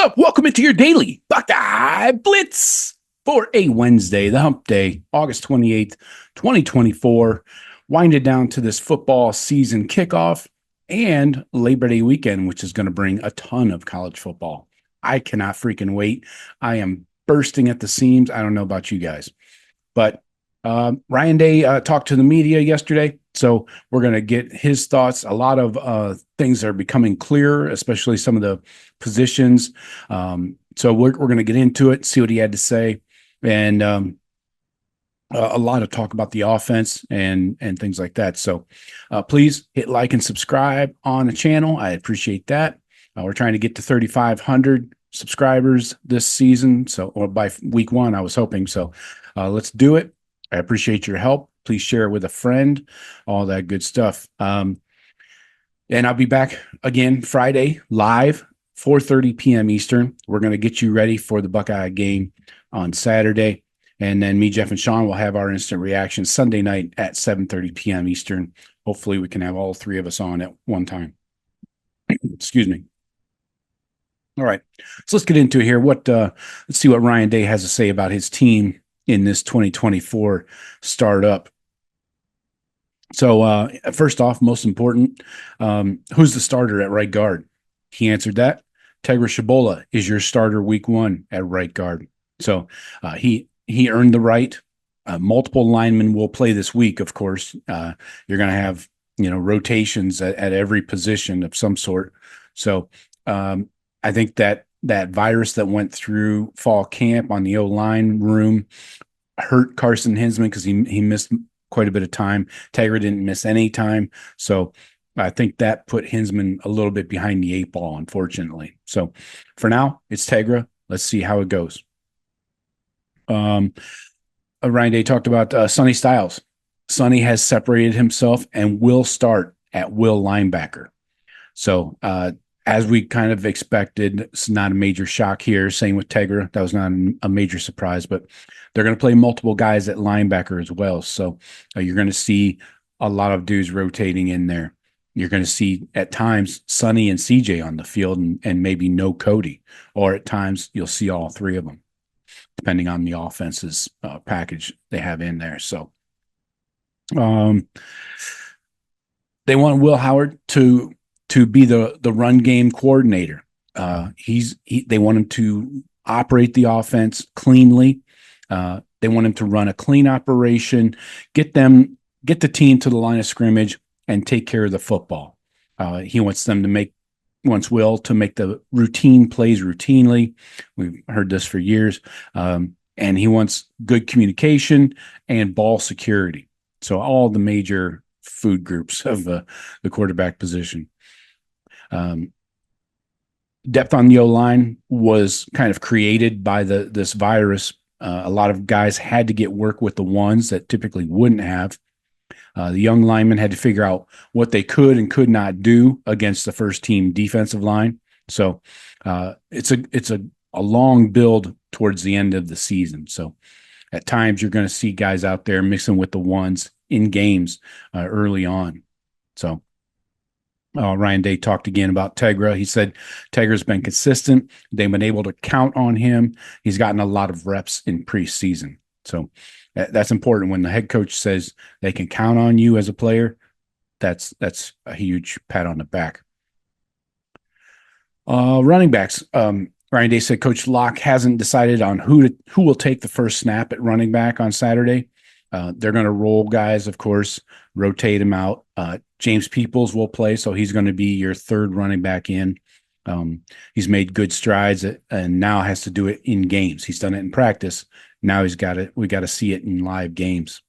up? Welcome into your Daily Buckeye Blitz for a Wednesday, the hump day, August 28th, 2024. Winded down to this football season kickoff and Labor Day weekend, which is going to bring a ton of college football. I cannot freaking wait. I am bursting at the seams. I don't know about you guys, but Ryan Day talked to the media yesterday, so we're going to get his thoughts. A lot of things are becoming clearer, especially some of the positions. So we're going to get into it, see what he had to say, and a lot of talk about the offense and things like that. So please hit like and subscribe on the channel. I appreciate that. We're trying to get to 3,500 subscribers this season, or by week one, I was hoping. So let's do it. I appreciate your help. Please share it with a friend, all that good stuff. And I'll be back again Friday live, 4:30 p.m. Eastern. We're going to get you ready for the Buckeye game on Saturday. And then me, Jeff, and Sean will have our instant reaction Sunday night at 7:30 p.m. Eastern. Hopefully we can have all three of us on at one time. Excuse me. All right. So let's get into it here. Let's see what Ryan Day has to say about his team in this 2024 startup. So first off, most important, who's the starter at right guard? He answered that. Tegra Shabola is your starter week one at right guard. So he earned the right. Multiple linemen will play this week, of course. You're going to have rotations at every position of some sort. So I think that virus that went through fall camp on the O-line room hurt Carson Hinsman because he missed quite a bit of time. Tegra didn't miss any time. So I think that put Hinsman a little bit behind the eight ball, unfortunately. So for now, it's Tegra. Let's see how it goes. Ryan Day talked about Sonny Styles. Sonny has separated himself and will start at will linebacker. So as we kind of expected, it's not a major shock here. Same with Tegra. That was not a major surprise, but they're going to play multiple guys at linebacker as well. So you're going to see a lot of dudes rotating in there. You're going to see at times Sonny and CJ on the field and maybe no Cody, or at times you'll see all three of them, depending on the offense's package they have in there. So they want Will Howard to be the run game coordinator. They want him to operate the offense cleanly. They want him to run a clean operation, get the team to the line of scrimmage and take care of the football. He wants Will to make the routine plays routinely. We've heard this for years. And he wants good communication and ball security. So all the major food groups of the quarterback position. Depth on the O-line was kind of created by this virus. A lot of guys had to get work with the ones that typically wouldn't have. The young linemen had to figure out what they could and could not do against the first team defensive line. So it's a long build towards the end of the season. So at times you're going to see guys out there mixing with the ones in games early on. So Ryan Day talked again about Tegra. He said Tegra's been consistent. They've been able to count on him. He's gotten a lot of reps in preseason. So that's important. When the head coach says they can count on you as a player, that's a huge pat on the back. Running backs. Ryan Day said Coach Locke hasn't decided on who will take the first snap at running back on Saturday. They're going to roll guys, of course, rotate him out. James Peoples will play, so he's going to be your third running back in. He's made good strides and now has to do it in games. He's done it in practice. Now we got to see it in live games.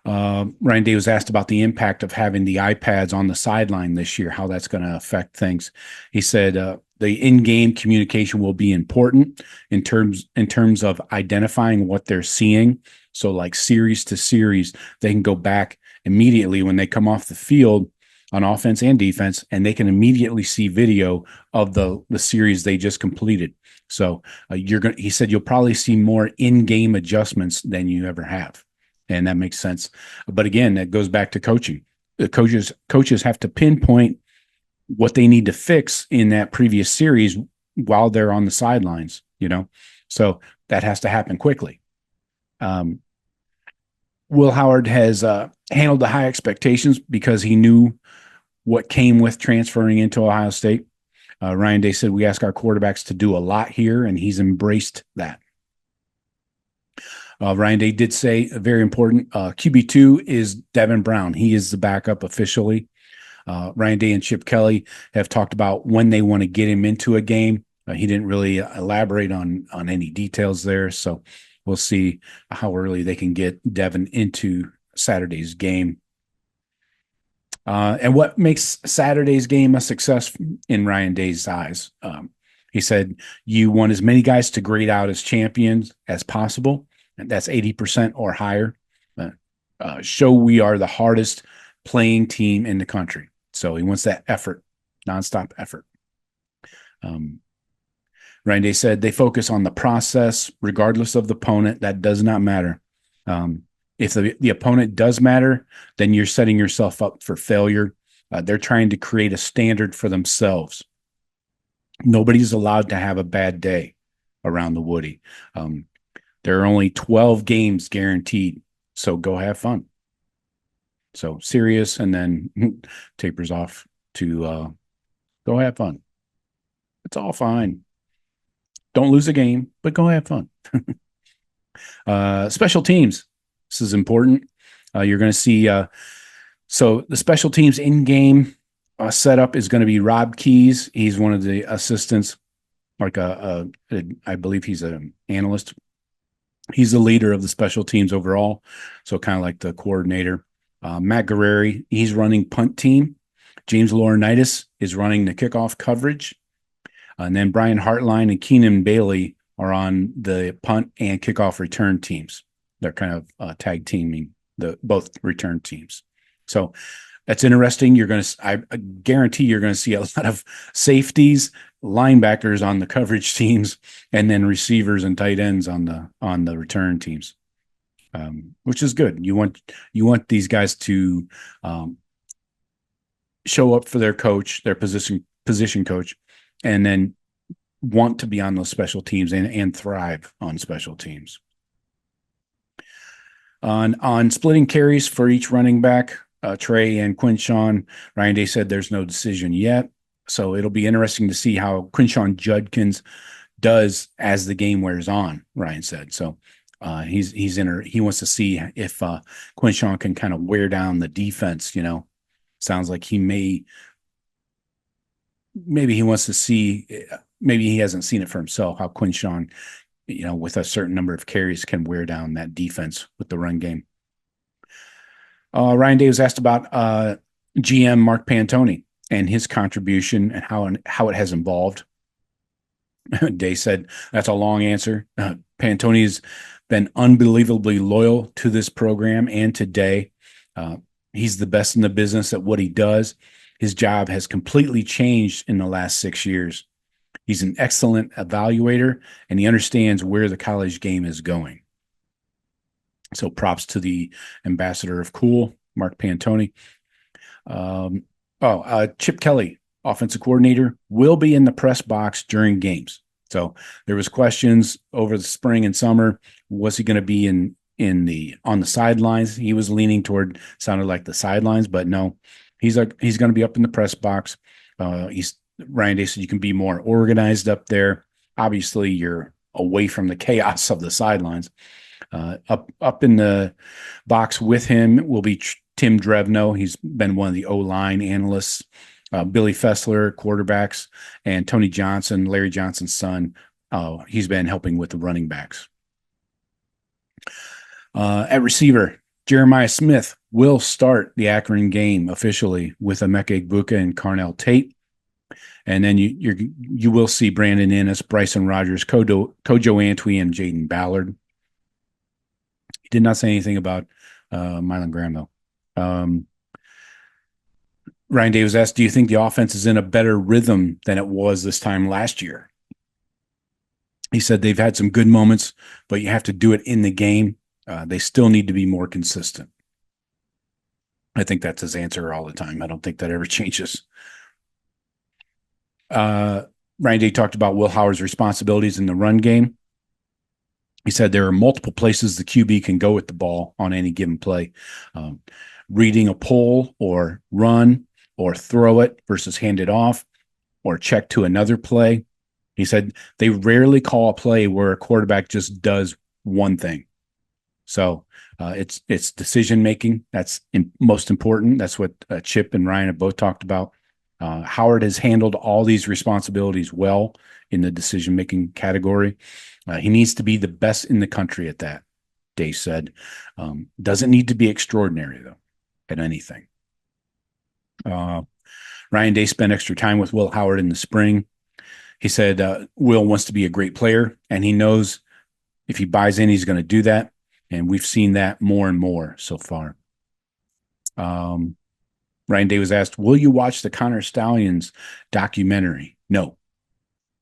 Ryan Day was asked about the impact of having the iPads on the sideline this year, how that's going to affect things. He said the in-game communication will be important in terms of identifying what they're seeing. So like series to series, they can go back immediately when they come off the field on offense and defense, and they can immediately see video of the series they just completed. So he said you'll probably see more in-game adjustments than you ever have. And that makes sense. But again, that goes back to coaching. The coaches have to pinpoint what they need to fix in that previous series while they're on the sidelines, So that has to happen quickly. Will Howard has handled the high expectations because he knew what came with transferring into Ohio State. Ryan Day said, we ask our quarterbacks to do a lot here, and he's embraced that. Ryan Day did say, very important, QB2 is Devin Brown. He is the backup officially. Ryan Day and Chip Kelly have talked about when they want to get him into a game. He didn't really elaborate on any details there, so we'll see how early they can get Devin into Saturday's game. And what makes Saturday's game a success in Ryan Day's eyes? He said, you want as many guys to grade out as champions as possible, and that's 80% or higher. Show we are the hardest playing team in the country. So he wants that effort, nonstop effort. Ryan Day said they focus on the process regardless of the opponent. That does not matter. If the opponent does matter, then you're setting yourself up for failure. They're trying to create a standard for themselves. Nobody's allowed to have a bad day around the Woody. There are only 12 games guaranteed, so go have fun. So serious, and then tapers off to go have fun. It's all fine. Don't lose a game, but go have fun. Special teams. This is important. You're going to see so the special teams in-game setup is going to be Rob Keys. He's one of the assistants, like I believe he's an analyst. He's the leader of the special teams overall, so kind of like the coordinator. Matt Guerreri, he's running punt team. James Laurinaitis is running the kickoff coverage. And then Brian Hartline and Keenan Bailey are on the punt and kickoff return teams. They're kind of tag teaming both return teams. So that's interesting. I guarantee you're going to see a lot of safeties, linebackers on the coverage teams, and then receivers and tight ends on the return teams, which is good. You want these guys to show up for their coach, their position coach, and then want to be on those special teams and thrive on special teams. On splitting carries for each running back, Trey and Quinshawn, Ryan Day said there's no decision yet. So it'll be interesting to see how Quinshawn Judkins does as the game wears on, Ryan said. So he wants to see if Quinshawn can kind of wear down the defense. Sounds like maybe he wants to see, maybe he hasn't seen it for himself, how Quinshawn, with a certain number of carries can wear down that defense with the run game. Ryan Day was asked about GM Mark Pantoni and his contribution and how it has evolved. Day said, that's a long answer. Pantoni's been unbelievably loyal to this program and today. He's the best in the business at what he does. His job has completely changed in the last 6 years. He's an excellent evaluator, and he understands where the college game is going. So props to the ambassador of cool, Mark Pantoni. Chip Kelly, offensive coordinator, will be in the press box during games. So there was questions over the spring and summer. Was he going to be on the sidelines? He was leaning toward, sounded like the sidelines, but no, he's going to be up in the press box. Ryan Day said you can be more organized up there. Obviously, you're away from the chaos of the sidelines. Up in the box with him will be Tim Drevno. He's been one of the O-line analysts. Billy Fessler, quarterbacks, and Tony Johnson, Larry Johnson's son. He's been helping with the running backs. At receiver, Jeremiah Smith will start the Akron game officially with Emeka Egbuka and Carnell Tate. And then you will see Brandon Ennis, Bryson Rogers, Kojo Antwi, and Jaden Ballard. He did not say anything about Mylan Graham, though. Ryan Day was asked, do you think the offense is in a better rhythm than it was this time last year? He said they've had some good moments, but you have to do it in the game. They still need to be more consistent. I think that's his answer all the time. I don't think that ever changes. Ryan Day talked about Will Howard's responsibilities in the run game. He said there are multiple places the QB can go with the ball on any given play. Um, Reading a pull or run or throw it versus hand it off or check to another play. He said they rarely call a play where a quarterback just does one thing. So it's decision making. That's most important. That's what Chip and Ryan have both talked about. Howard has handled all these responsibilities well in the decision making category. He needs to be the best in the country at that, Day said. Doesn't need to be extraordinary, though, at anything. Ryan Day spent extra time with Will Howard in the spring. He said Will wants to be a great player, and he knows if he buys in, he's going to do that. And we've seen that more and more so far. Ryan Day was asked, will you watch the Connor Stallions documentary? No.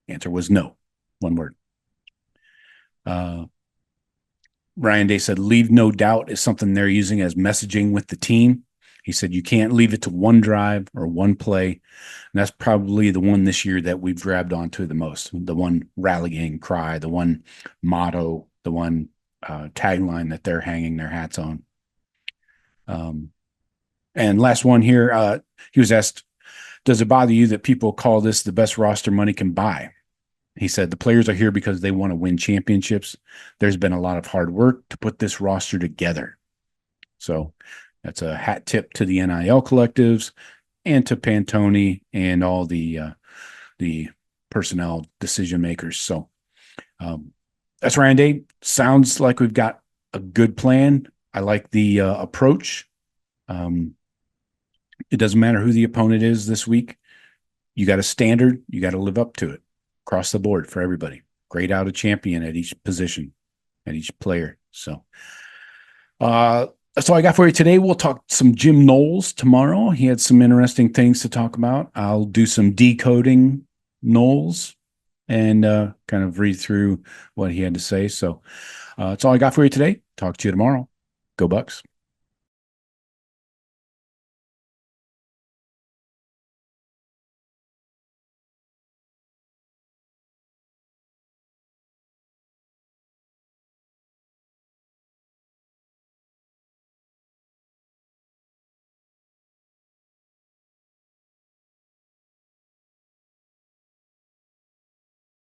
Answer was no. One word. Ryan Day said, leave no doubt is something they're using as messaging with the team. He said, you can't leave it to one drive or one play. And that's probably the one this year that we've grabbed onto the most, the one rallying cry, the one motto, the one tagline that they're hanging their hats on. And last one here, he was asked, does it bother you that people call this the best roster money can buy? He said, the players are here because they want to win championships. There's been a lot of hard work to put this roster together. So that's a hat tip to the NIL collectives and to Pantone and all the personnel decision makers. So that's Ryan Day. Sounds like we've got a good plan. I like the approach. It doesn't matter who the opponent is this week. You got a standard. You got to live up to it across the board for everybody. Grade out a champion at each position, at each player. So that's all I got for you today. We'll talk some Jim Knowles tomorrow. He had some interesting things to talk about. I'll do some decoding Knowles and kind of read through what he had to say. So that's all I got for you today. Talk to you tomorrow. Go Bucks.